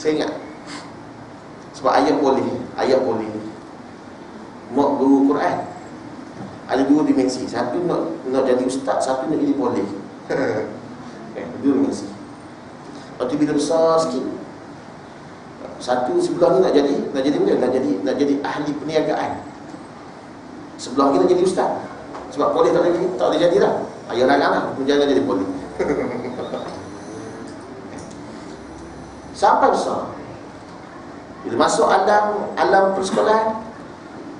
Saya ingat. Sebab ayat boleh. Mak guru Quran ada dua dimensi. Satu nak jadi ustaz, satu nak jadi polis. Dua dimensi. Lepas tu bila besar sikit, satu sebelah ni nak jadi ahli perniagaan, sebelah ni nak jadi ustaz. Sebab polis tak boleh jadi dah. Ayah larang lah, jangan jadi polis. Sampai besar, bila masuk alam persekolahan,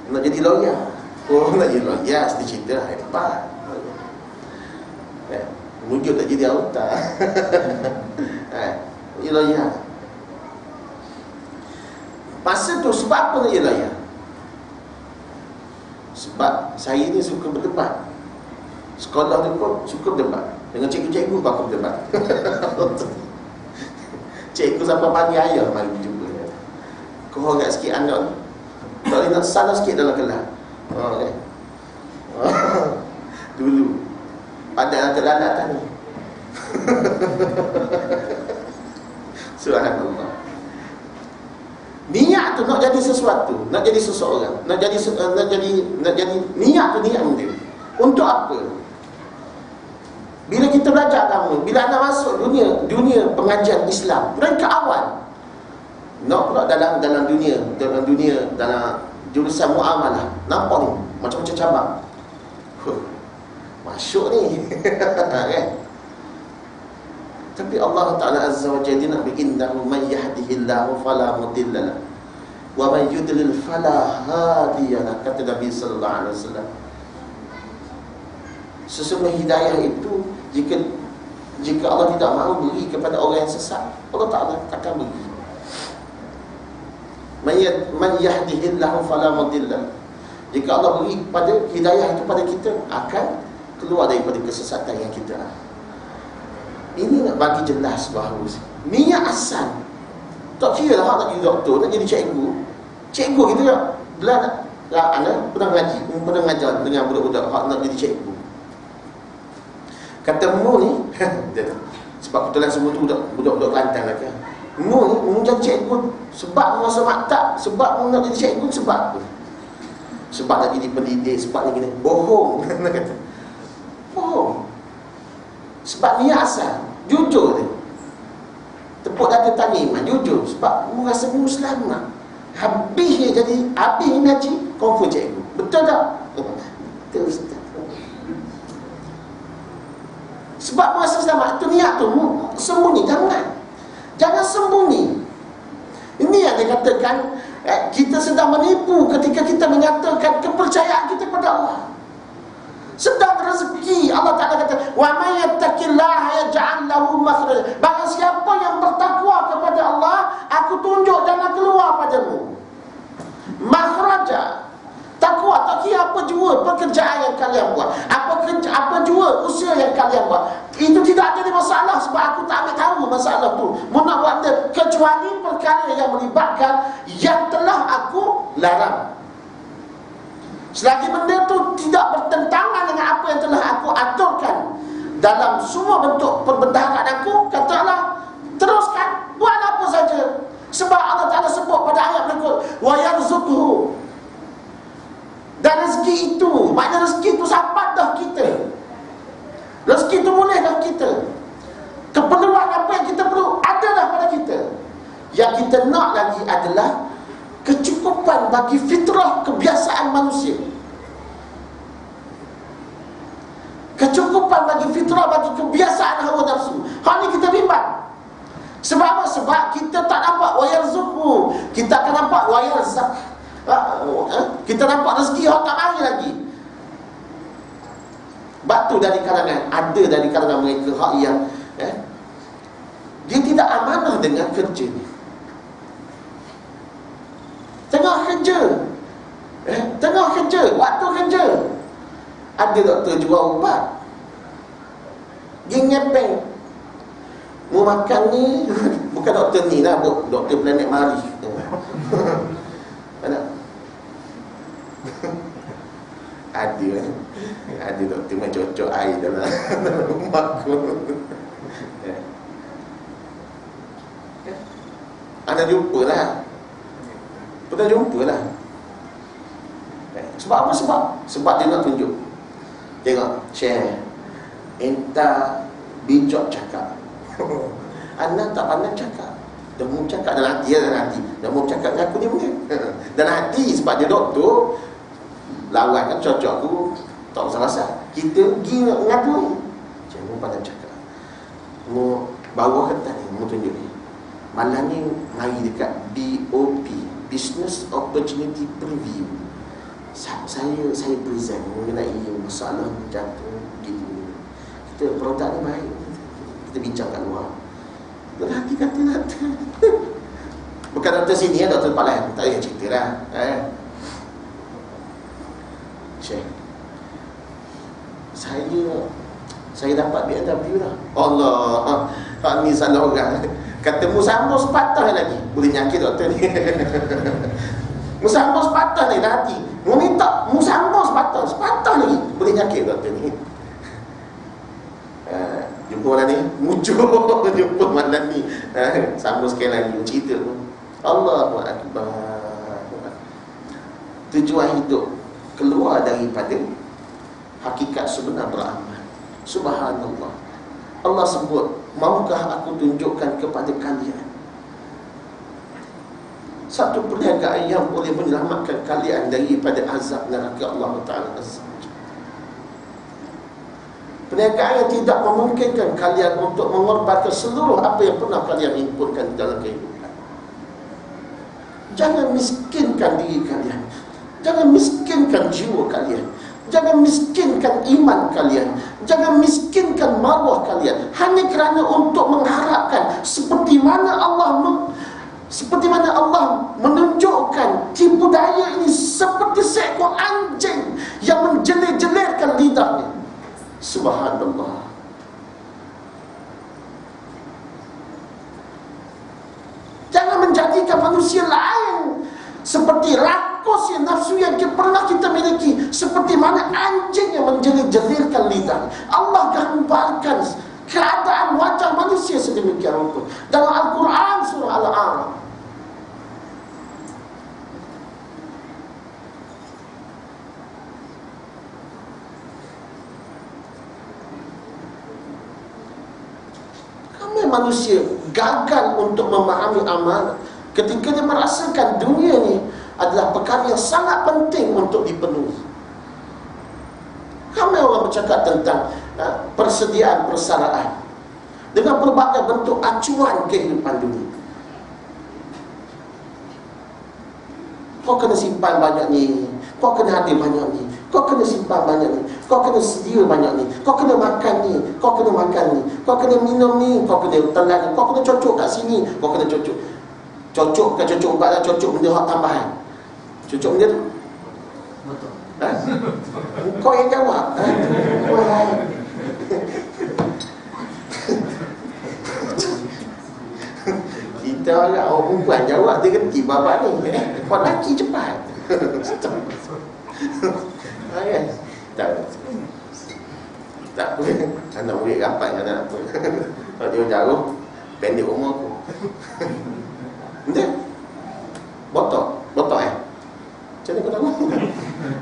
nak jadi lawyer. Nak jadi lawyer, mesti cerita hebat. Wujud tak jadi auta. Jadi lawyer. Masa tu sebab apa nak jadi lawyer? Sebab saya ni suka berdebat. Sekolah ni pun suka berdebat. Dengan cikgu-cikgu aku berdebat. Cikgu sampai pagi ayah mari jumpa. Kau agak sikit anak ni. Tak boleh nak salah sikit dalam kelas. Dulu pada terlalat tadi. Subhanallah. Niat tu nak jadi sesuatu, nak jadi seseorang, nak jadi niat tu niat dia. Untuk apa? Bila kita belajar agama, bila anda masuk dunia pengajian Islam, mereka awal nak pula dalam jurusan muamalah, nampak ni macam-macam cabang. Masuk ni. Kan? Tapi Allah Ta'ala Azza wa Jalla nak innahu man yahdihillahu fala mudilla lahu wa man yudlil fala hadiya lahu, kata Nabi sallallahu alaihi wasallam. Sesungguhnya hidayah itu jika Allah tidak mahu beri kepada orang yang sesat, Allah Ta'ala takkan beri. Man yahdihillahu fala mudilla lahu. Jika Allah beri pada hidayah itu pada kita, akan keluar daripada kesesatan yang kita ada. Ini nak bagi jelas bahawa niat asal. Tak kira lah nak jadi doktor, nak jadi cikgu gitu ya. Belah anak pernah ngaji, pernah ngajar dengan budak-budak hak nak jadi cikgu. Kata mu ni sebab kebetulan semua tu budak-budak Kelantan lah kan. Mu jadi cikgu sebab mu rasa maktab, sebab mu nak jadi cikgu, sebab apa? Sebab nak jadi pendidik, sebab nak gini. Bohong. Kata bohong. Sebab niat asal, jujur dia. Tepuk dada tani iman, jujur. Sebab mu rasa mu selamat. Habis ngaji, confirm cikgu. Betul tak? Betul Ustaz. Sebab mu rasa selamat, itu niat tu. Mu sembunyi, jangan sembunyi. Ini yang dikatakan kita sedang menipu ketika kita menyatakan kepercayaan kita kepada Allah. Sedang rezeki, Allah Ta'ala kata, wa may yattaqillaha yaj'al lahu makhraja. Barang siapa yang bertakwa kepada Allah, aku tunjuk jalan keluar padamu. Makhraja. Takwa tak kira apa jua pekerjaan yang kalian buat, apa jua usaha yang kalian buat. Itu tidak jadi masalah, sebab aku tak ambil tahu masalah tu. Mu nak buat dia kecuali perkara yang melibatkan yang telah aku larang. Selagi benda tu tidak bertentangan dengan apa yang telah aku aturkan dalam semua bentuk perbendaharaan aku, katalah teruskan, buat apa saja. Sebab Allah Ta'ala sebut pada ayat berikut, wa yarzuqhu. Dan rezeki itu, maknanya rezeki itu sampai dah kita. Rezeki itu boleh dah kita. Keperluan apa yang kita perlu ada dah pada kita. Yang kita nak lagi adalah kecukupan bagi fitrah kebiasaan manusia. Kecukupan bagi fitrah, bagi kebiasaan hawa nafsu. Hal ni kita bimbang. Sebab apa? Sebab kita tak nampak wa yarzuqhu. Kita akan nampak wa yarzaq. Kita nampak rezeki hak tak mari lagi. Batu dari kalangan, ada dari kalangan mereka hak yang dia tidak amanah dengan kerja ni. Tengah kerja, waktu kerja, ada doktor jual ubat, dia ngepeng, mau makan ni. Bukan doktor ni lah, doktor Planet Mari. Ada doktor main cocok air dalam rumah aku. Anda jumpa lah. Pernah jumpa lah. Sebab apa? Sebab dia nak tunjuk. Tengok, share. Entah bijak cakap. Anda tak pandai cakap. Dia mau cakap dalam hati, dalam hati. Dia mau cakap dengan aku ni boleh. Dalam hati, sebab dia doktor. Lawan kan cocok aku. Tak usah rasa. Kita pergi ngadu ni. Jangan pandai cakap. Mau bawa kertas ni, mau tunjuk ni. Malam ni mari dekat BOP, Business Opportunity Preview. Saya present mengenai masalah jatuh gitu. Kita produk ni baik. Kita bincang kat luar. Hati kata bukan doktor sini ya, doktor tempat lain. Tak payah cerita lah. Syekh, saya dapat BMW lah. Allah, ni salah orang. Kata musambung sepatah lagi. Boleh nyakit doktor ni. Musambung sepatah ni dah hati. Mu minta musambung sepatah lagi. Boleh nyakit doktor ni. Jumpa malam ni, muncul jumpa malam ni. Sambung sekali lagi cerita tu. Allahu Akbar. Tujuan hidup keluar daripada hakikat sebenar beramal. Subhanallah. Allah sebut, maukah aku tunjukkan kepada kalian satu perniagaan yang boleh menyelamatkan kalian daripada azab neraka Allah Ta'ala Azza. Perniagaan yang tidak memungkinkan kalian untuk mengorbankan seluruh apa yang pernah kalian himpunkan dalam kehidupan. Jangan miskinkan diri kalian. Jangan miskinkan jiwa kalian. Jangan miskinkan iman kalian. Jangan miskinkan maruah kalian hanya kerana untuk mengharapkan seperti mana Allah menunjukkan tipu daya ini seperti seekor anjing yang menjelir-jelirkan lidahnya. Subhanallah. Jangan menjadikan manusia lain seperti rakus yang nafsu yang pernah kita miliki, seperti mana anjing yang menjelir-jelirkan lidah. Allah gambarkan keadaan wajah manusia sedemikian rupa dalam Al-Quran surah Al-A'raf. Ramai manusia gagal untuk memahami amanah ketika dia merasakan dunia ni adalah perkara yang sangat penting untuk dipenuhi. Ramai orang bercakap tentang persediaan persaraan dengan berbagai bentuk acuan kehidupan dunia. Kau kena simpan banyak ni, kau kena ada banyak ni, kau kena simpan banyak ni, kau kena sedia banyak ni, kau kena makan ni, kau kena makan ni, kau kena minum ni, kau kena telan ni, kau kena cocok kat sini, kau kena cocok. Cocok ke cocok ubat lah, cocok benda hak tambahan. Cocok benda tu? Betul. Kau yang jawab. Kita orang perempuan jawab, dia kena bapak ni. Kau lelaki cepat. Tak apa. Anak murid rapat dengan anak tu. Kalau dia jauh, pendek umur aku. Betul? Botok macam mana kau tahu?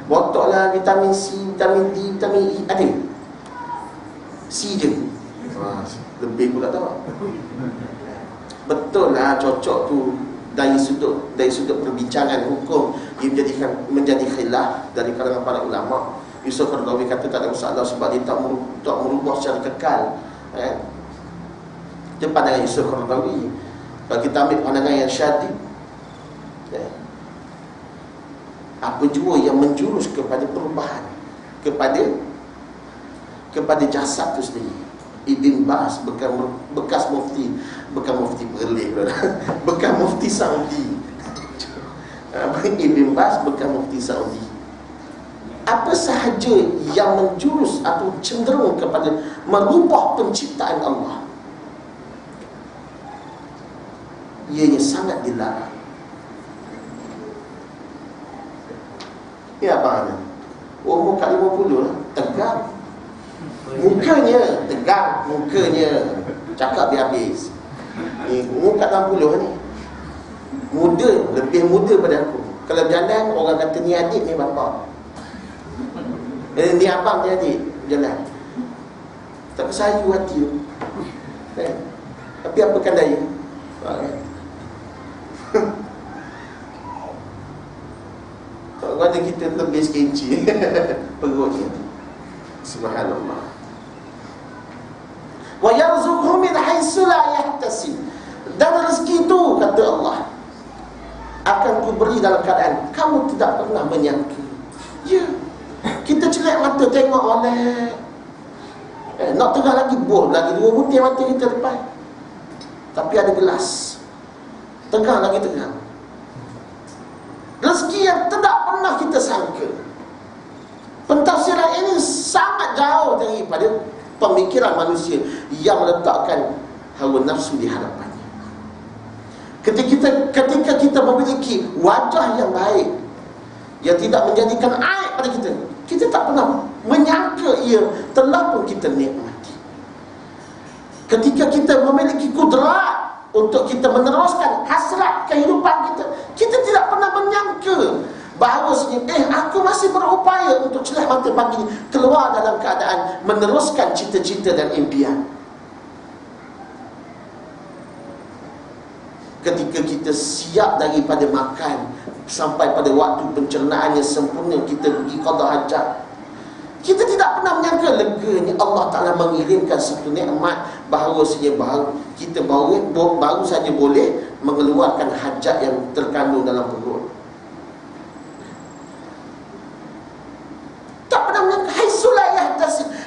Botok lah, vitamin C, vitamin D, vitamin E ada. C je. Lebih pula tahu. Betul lah, cocok tu dari sudut perbincangan hukum dia menjadi khilaf dari kalangan para ulama. Yusuf Qaradawi kata tak ada masalah sebab dia tak merubah secara kekal. Dia pandangan Yusuf Qaradawi. Kalau kita ambil pandangan yang syadid, apa jua yang menjurus kepada perubahan kepada jasad itu sendiri. Ibn Baz bekas mufti Berlin, bekas mufti Saudi. Ibn Baz bekas mufti Saudi. Apa sahaja yang menjurus atau cenderung kepada merubah penciptaan Allah, ianya sangat dilarang. Ini apa? Umur kat 50 lah, tegak. Mukanya tegak, mukanya cakap biar habis. Ni umur kat 60 ni. Muda, lebih muda pada aku. Kalau jalan, orang kata ni adik, ni bapa. Ni abang, ni adik. Jalan. Tak kesayu hati tu. Tapi apakan daya? Mana kita lebih sekenci perutnya. Subhanallah. Wa yarzuqhu min haitsu la yahtasib. Dan rezeki itu, kata Allah, akan kuberi dalam keadaan kamu tidak pernah menyangka. Ya, kita celak mata tengok oleh nak tengah lagi boh, lagi 2 butir mata kita depan, tapi ada gelas, tengah lagi tengah. Rezeki yang tidak pernah kita sangka. Pentafsiran ini sangat jauh daripada pemikiran manusia yang meletakkan hawa nafsu di hadapannya. Ketika kita memiliki wajah yang baik, yang tidak menjadikan aib pada kita, kita tak pernah menyangka ia telah pun kita nikmati. Ketika kita memiliki kudrat untuk kita meneruskan hasrat kehidupan kita, kita tidak pernah menyangka bahawa aku masih berupaya untuk celah mata pagi keluar dalam keadaan meneruskan cita-cita dan impian. Ketika kita siap daripada makan sampai pada waktu pencernaan yang sempurna, kita pergi qada hajat, kita tidak pernah menyangka leganya Allah Ta'ala mengirimkan satu nikmat bahawa kita baru saja boleh mengeluarkan hajat yang terkandung dalam perut. Tak pernah menyangka.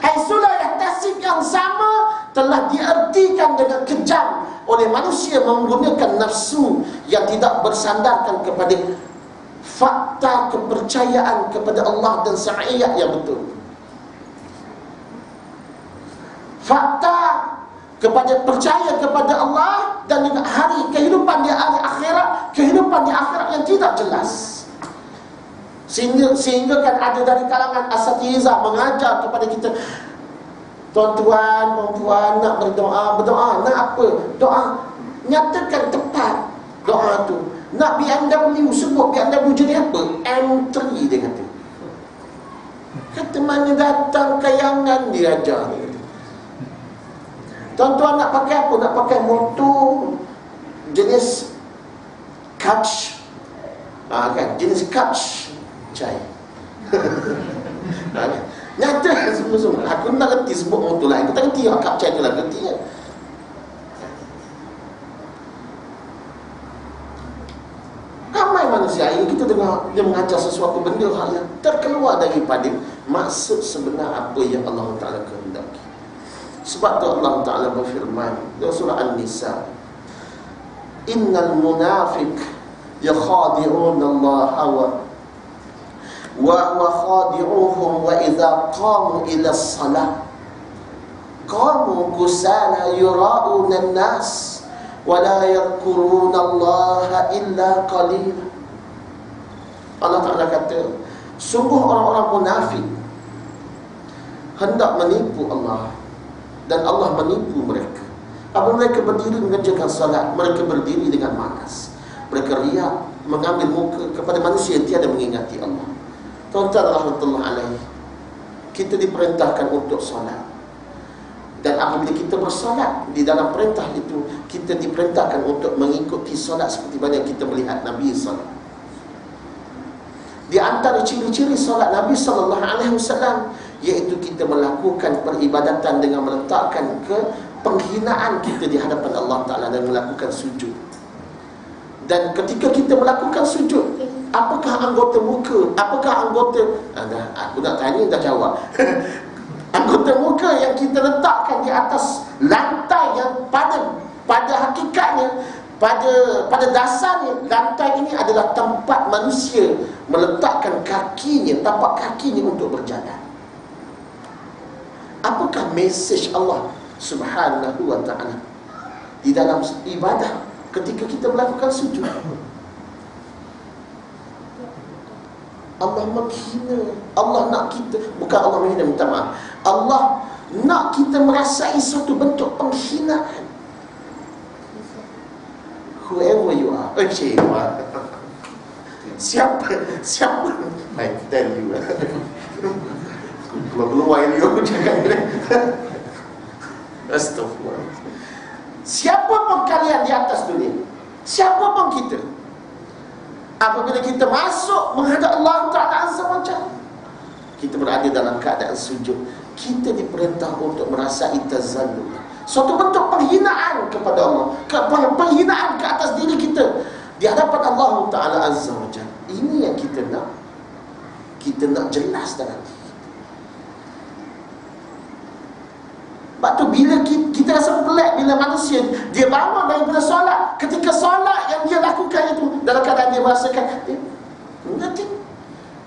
Haitsulah yahtasib yang sama telah diartikan dengan kejam oleh manusia menggunakan nafsu yang tidak bersandarkan kepada fakta kepercayaan kepada Allah dan syariat yang betul. Fakta kepada percaya kepada Allah dan juga hari kehidupan di hari akhirat, kehidupan di akhirat yang tidak jelas. Sehingga kan ada dari kalangan asatiza mengajar kepada kita, tuan-tuan, perempuan nak berdoa, nak apa? Doa, nyatakan tepat doa tu. Nak BMW, sebut BMW jadi apa? M3 dia kata. Kata mana datang kayangan dia ajar. Tuan-tuan nak pakai apa? Nak pakai motor jenis Catch, kan? Jenis Catch cai. Nyata semua. Aku tak kerti sebut motor lain. Aku tak kerti Catch cai tu lah. Kerti kan? Ramai manusia yang kita dengar dia mengajar sesuatu benda hal yang terkeluar daripada maksud sebenar apa yang Allah Ta'ala kehendaki. Sebab tu Allah Ta'ala berfirman dalam surah An-Nisa, innal munafiq yakhadi'un Allah wa khadi'uhum wa idza qamu ila as-salah qamu kusala yura'una an-nas wa la yadhkuruna Allah illa qalila. Allah Ta'ala kata, sungguh orang-orang munafik hendak menipu Allah dan Allah menipu mereka. Apabila mereka berdiri mengerjakan salat, mereka berdiri dengan malas. Mereka riak, mengambil muka kepada manusia yang tiada mengingati Allah. Tuan-tuan rahmatullah alaihi, kita diperintahkan untuk salat. Dan apabila kita bersalat, di dalam perintah itu kita diperintahkan untuk mengikuti salat seperti mana kita melihat Nabi salat. Di antara ciri-ciri salat Nabi sallallahu alaihi wasallam iaitu kita melakukan peribadatan dengan meletakkan penghinaan kita di hadapan Allah Ta'ala dan melakukan sujud. Dan ketika kita melakukan sujud, apakah anggota muka, apakah anggota aku nak tanya dah jawab. Anggota muka yang kita letakkan di atas lantai yang pada hakikatnya, pada dasarnya lantai ini adalah tempat manusia meletakkan kakinya, tapak kakinya untuk berjalan. Apakah mesej Allah Subhanahu wa ta'ala di dalam ibadah ketika kita melakukan sujud? Allah menghina. Allah nak kita, bukan Allah menghina, minta maaf, Allah nak kita merasai suatu bentuk penghinaan. Whoever you are, Kecewa. Siapa I tell you keluar dia aku cakap ni. Astagfirullah. Siapa pun kalian di atas dunia, siapa pun kita, apabila kita masuk menghadap Allah Ta'ala Azza wa Jalla, kita berada dalam keadaan sujud, kita diperintah untuk merasai tazallul, suatu bentuk penghinaan kepada Allah, penghinaan ke atas diri kita di hadapan Allah Ta'ala Azza wa Jalla. Ini yang kita nak jelas dalam diri. Sebab tu bila kita rasa pelik bila manusia dia bangun daripada solat, ketika solat yang dia lakukan itu dalam keadaan dia merasakan nothing,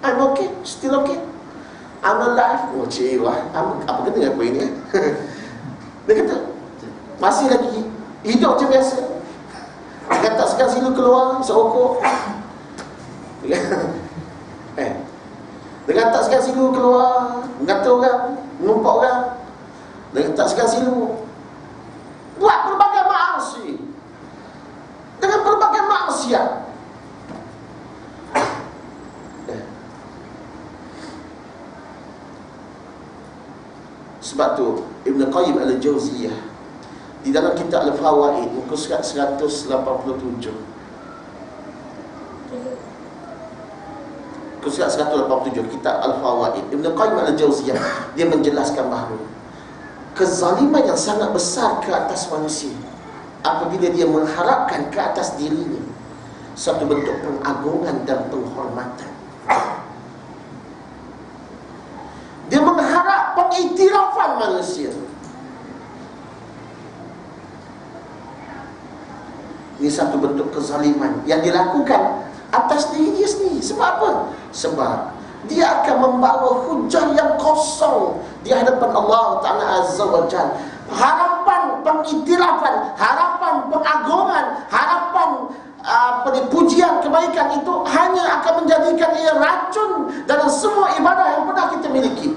I'm okay, still okay, I'm alive. Oh cewa, apa kena dengan aku ini dia kata masih lagi hidup macam biasa. Dia tak segan silu keluar serokok dengan tak segan silu keluar mengata orang, menumpak orang, dengan tak segan silu buat berbagai maksiat, dengan berbagai maksiat. Sebab tu Ibn Qayyim al-Jauziyah di dalam kitab Al-Fawaid muka surat 187, muka surat 187 kitab Al-Fawaid, Ibn Qayyim al-Jauziyah dia menjelaskan bahawa kezaliman yang sangat besar ke atas manusia apabila dia mengharapkan ke atas dirinya satu bentuk pengagungan dan penghormatan. Dia mengharap pengiktirafan manusia. Ini satu bentuk kezaliman yang dilakukan atas diri dia sendiri. Sebab apa? Sebab dia akan membawa hujah yang kosong di hadapan Allah Ta'ala Azza wa Jalla. Harapan pengiktirafan, harapan pengagungan, harapan pujian kebaikan itu hanya akan menjadikan ia racun dalam semua ibadah yang pernah kita miliki.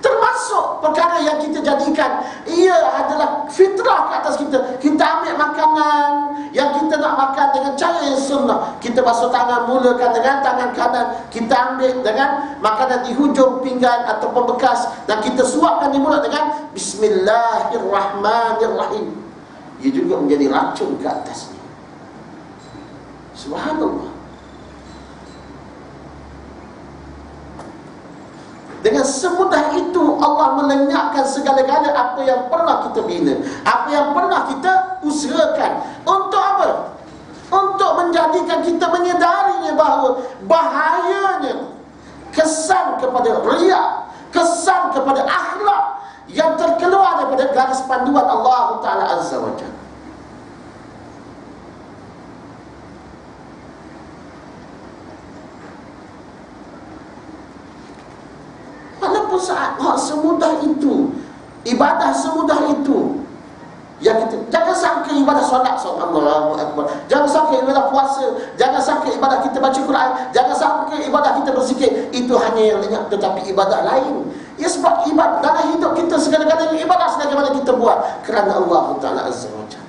Termasuk perkara yang kita jadikan ia adalah fitrah ke atas kita. Kita ambil makanan yang kita nak makan dengan cara yang sunnah. Kita basuh tangan, mulakan dengan tangan kanan, kita ambil dengan makanan di hujung pinggan atau pembekas dan kita suapkan di mulut dengan Bismillahirrahmanirrahim. Ia juga menjadi racun ke atasnya. Subhanallah. Dengan semudah itu Allah melenyapkan segala-gala apa yang pernah kita bina, apa yang pernah kita usahakan. Untuk apa? Untuk menjadikan kita menyedarinya bahawa bahayanya kesan kepada riya, kesan kepada akhlak yang terkeluar daripada garis panduan Allah Ta'ala Azza wa Jalla. Walaupun saat semudah itu, ibadah semudah itu, yang kita, jangan sangka ibadah solat Allahu Akbar, jangan sangka ibadah puasa, jangan sangka ibadah kita baca Quran, jangan sangka ibadah kita berzikir itu hanya yang lenyap, tetapi ibadah lain. Ya sebab ibadah dalam hidup kita segala-galanya ibadah sebagaimana kita buat kerana Allah Ta'ala Azza wa Jalla.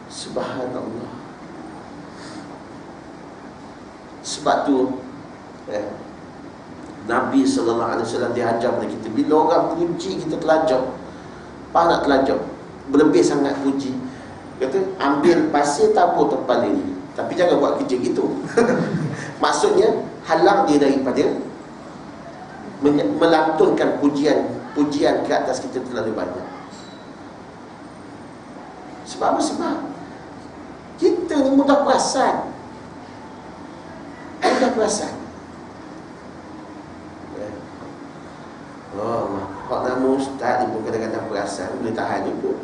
Subhanallah. Sebab tu Nabi SAW diajar kepada kita, bila orang puji kita telajak, apa nak telajak berlebih sangat puji, kata ambil pasir tabur kepala dia, tapi jangan buat kerja gitu. Maksudnya halang dia daripada melantunkan pujian ke atas kita terlalu banyak. Sebab apa? Sebab kita ni mudah perasan, mudah perasan. Oh, hak nama ustaz ni pun kadang-kadang perasan, boleh tahan juga.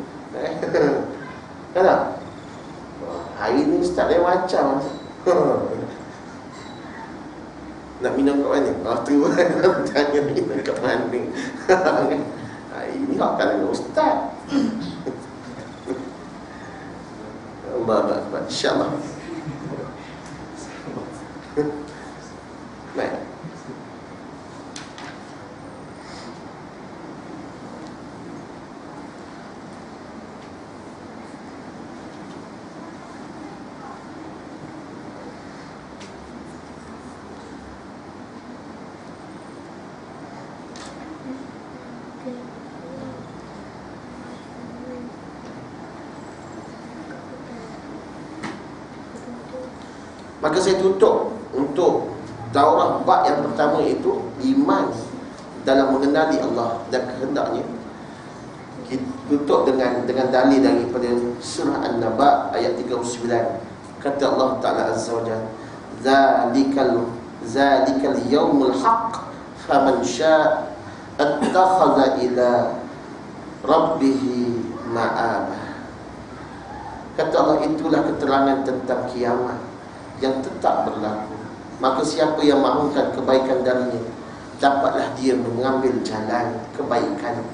Kan tak? Hari ni ustaz lain macam. Nak minum kat mana? Tu tanya minum kat mana. Hari ni hak kalau ustaz. Allah Akbar, insyaAllah. Baik. Maka saya tutup untuk daurah bab yang pertama, iaitu iman dalam mengenali Allah dan kehendaknya. Kita tutup dengan dalil daripada surah An-Naba ayat 39. Kata Allah Ta'ala Azza wa Jalla, Zalikal yawmul haqq faman syaa attakhadha ila rabbihi ma'abah. Kata Allah, itulah keterangan tentang kiamat yang tetap berlaku. Maka siapa yang mahukan kebaikan darinya, dapatlah dia mengambil jalan kebaikan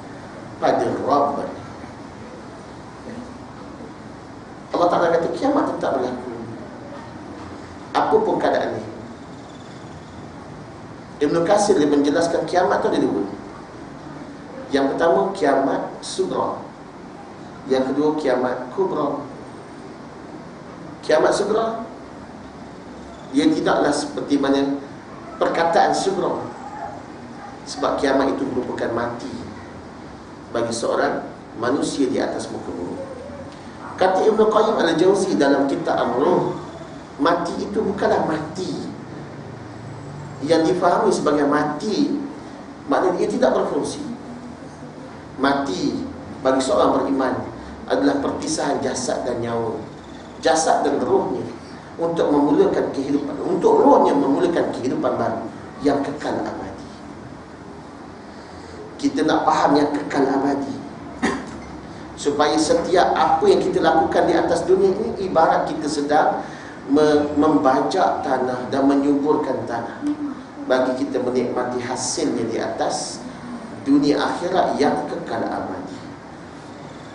pada Rabb. Allah Ta'ala kata kiamat tetap berlaku, apa pun keadaan ini. Ibn Katsir dia menjelaskan kiamat itu ada dua. Yang pertama kiamat sugra, yang kedua kiamat kubra. Kiamat sugra, dia tidaklah seperti mana perkataan sugra, sebab kiamat itu merupakan mati bagi seorang manusia di atas muka bumi. Kata Ibn Qayyim al-Jauzi dalam kitab Ar-Ruh, mati itu bukanlah mati yang difahami sebagai mati, maknanya dia tidak berfungsi. Mati bagi seorang beriman adalah perpisahan jasad dan nyawa, jasad dan rohnya, untuk memulakan kehidupan, untuk rohnya memulakan kehidupan baru yang kekal abadi. Kita nak faham yang kekal abadi, supaya setiap apa yang kita lakukan di atas dunia ini ibarat kita sedang membajak tanah dan menyuburkan tanah, bagi kita menikmati hasilnya di atas dunia akhirat yang kekal abadi.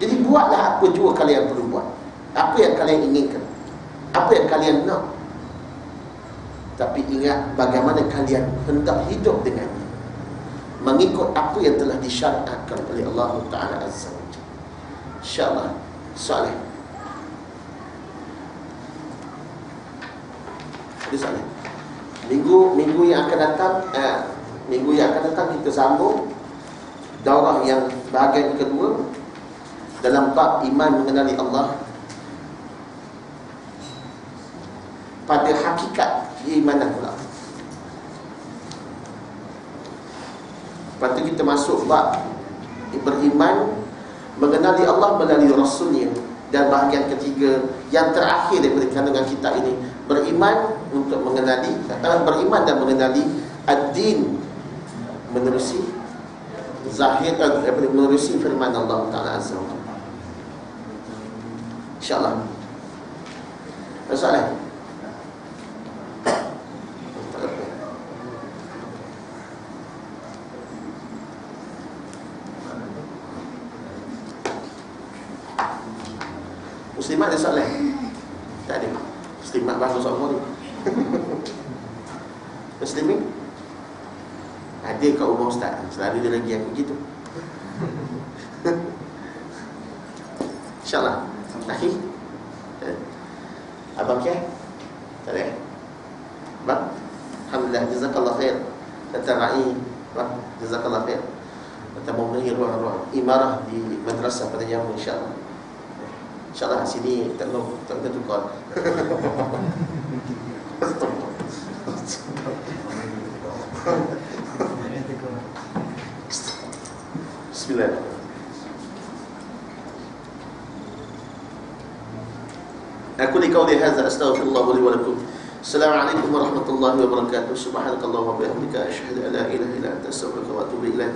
Jadi buatlah apa jua kalian perlu buat, apa yang kalian inginkan, apa yang kalian nak, tapi ingat bagaimana kalian hendak hidup dengannya, mengikut apa yang telah disyariatkan oleh Allah Ta'ala Azza wa Jalla. InsyaAllah soalan. Ada soalan? Minggu yang akan datang kita sambung daurah yang bahagian kedua dalam bab iman mengenali Allah pada hakikat keimanan pula. Lepas tu kita masuk bab beriman mengenali Allah melalui Rasulnya, dan bahagian ketiga yang terakhir daripada kandungan kitab ini, beriman untuk mengenali, beriman dan mengenali ad-din, menerusi zahir, menerusi firman Allah Ta'ala Azza wa Jalla. InsyaAllah. Masalah? Muslimat ada soalan? Tak ada. Muslimat baru semua ni. Muslimin ada kat rumah ustaz, selalu dia lagi aku gitu. InsyaAllah. Akhir Abang Kiai? Tak ada? Bang? Alhamdulillah, jazakallah khair. Kata Ra'i, bang, jazakallah khair. Kata memenuhi ruang-ruang imarah di madrasah pada jamu, insyaAllah. InsyaAllah sini tak kena tukar. Bismillah. Aku liqauli hadza astaghfirullah li wa lakum. Assalamualaikum warahmatullahi wabarakatuh. Subhanakallahumma wa bihamdika asyhadu an la ilaha illa anta astaghfiruka wa atubu ilaik.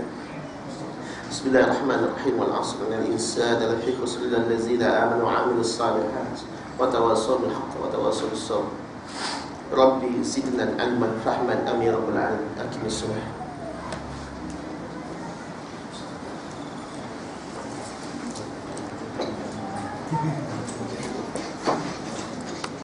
Bismillahirrahmanirrahim. Wal 'asri innal insana lafi khusr illa allazina amanu wa 'amilus shalihat wa tawassaw bil haqqi wa tawassaw bis sabr. Rabbi zidna ilman fahman amin rabbal alamin. Aqimis salah.